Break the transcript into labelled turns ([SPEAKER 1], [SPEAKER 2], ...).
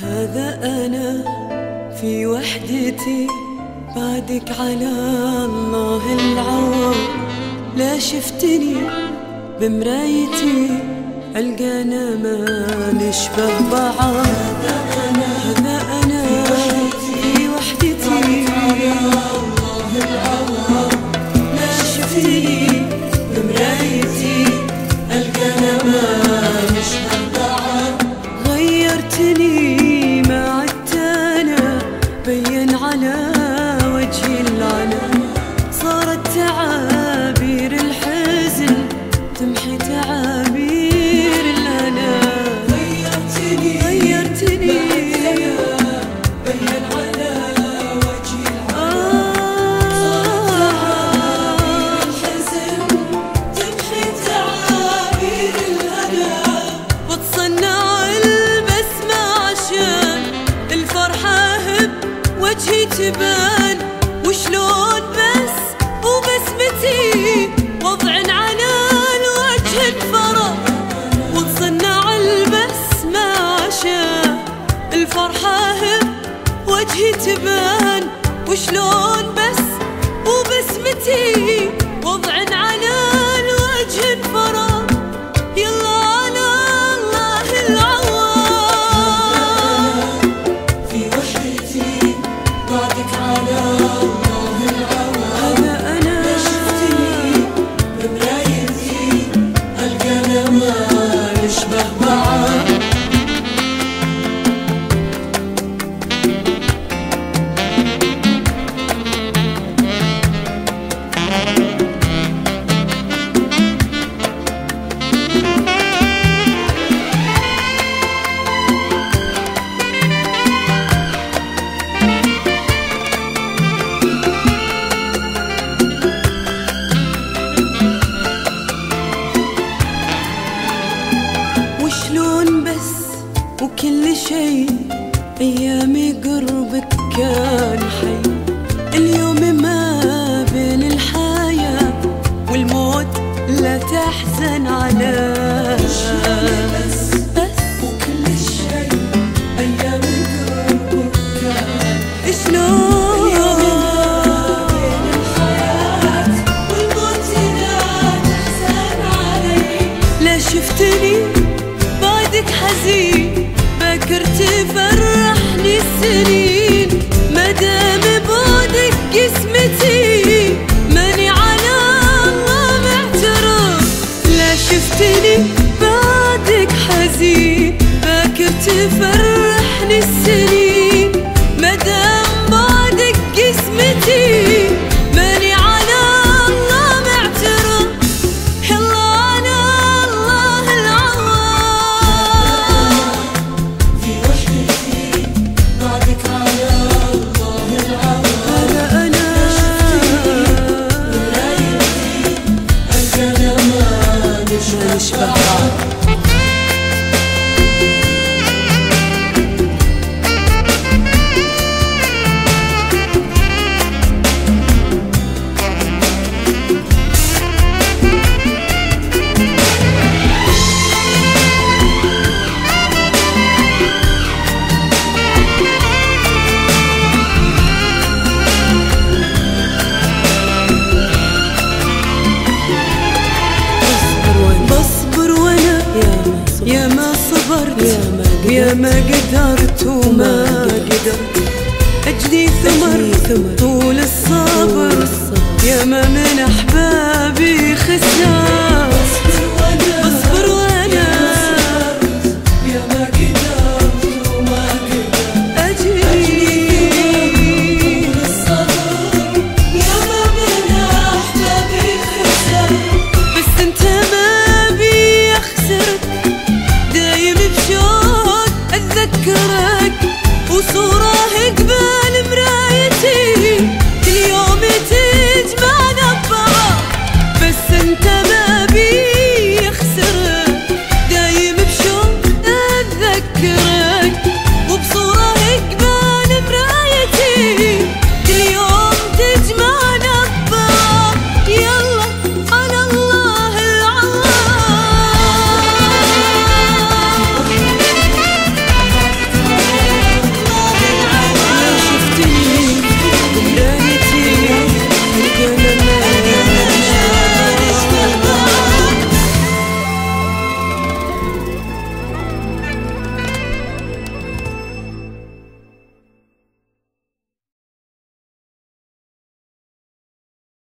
[SPEAKER 1] هذا أنا في وحدتي بعدك على الله العوض. لا شفتني بمرايتي ألقانا ما نشبه بعض. هذا أنا في وحدتي على الله العوض. لا شفتني بمرايتي ألقانا ما نشبه بعض. غيرتني بين على وجهي العلم. صارت تعابير الحزن تمحي تعابير الأنا. غيرتني بين على وجهي العلم. صارت تعابير الحزن تمحي تعابير الأنا. بتصنع البسمة عشان الفرحة وجهي تبان. وشلون بس وبسمتي وضع على الوجه انفرض. وتصنع البسمة عشان الفرحة وجهي تبان. وشلون بس وبسمتي وضع على الوجه انفرض. يلا على الله العوض. في وحدتي بعدك على الله العوض. هذا أنا لا شفتني بمرايتي ألقانا ما نشبه بعض. وشلون بس وكل شي أيامي قربك كان حي. اليوم ما بين الحياة والموت لا تحزن عليه. بس وكل شي أيامي قربك كان. شلون بين الحياة والموت لا تحزن علي. لا شفتني بعدك حزين باكر تفرحني السنين. مدام بعدك قسمتي ماني على الله معترف. لا شفتني بعدك حزين باكر تفرحني السنين. مدام بعدك قسمتي ماني على الله معترف. يلا على الله العوض. في وحدتي بعدك على الله العوض. هذا أنا بمرايتي ألقانا ما نشبه بعض. يا ما صبرت يا ما قدرت وما قدرت. أجدي ثمر طول الصبر. يا ما من أحبابي خسر.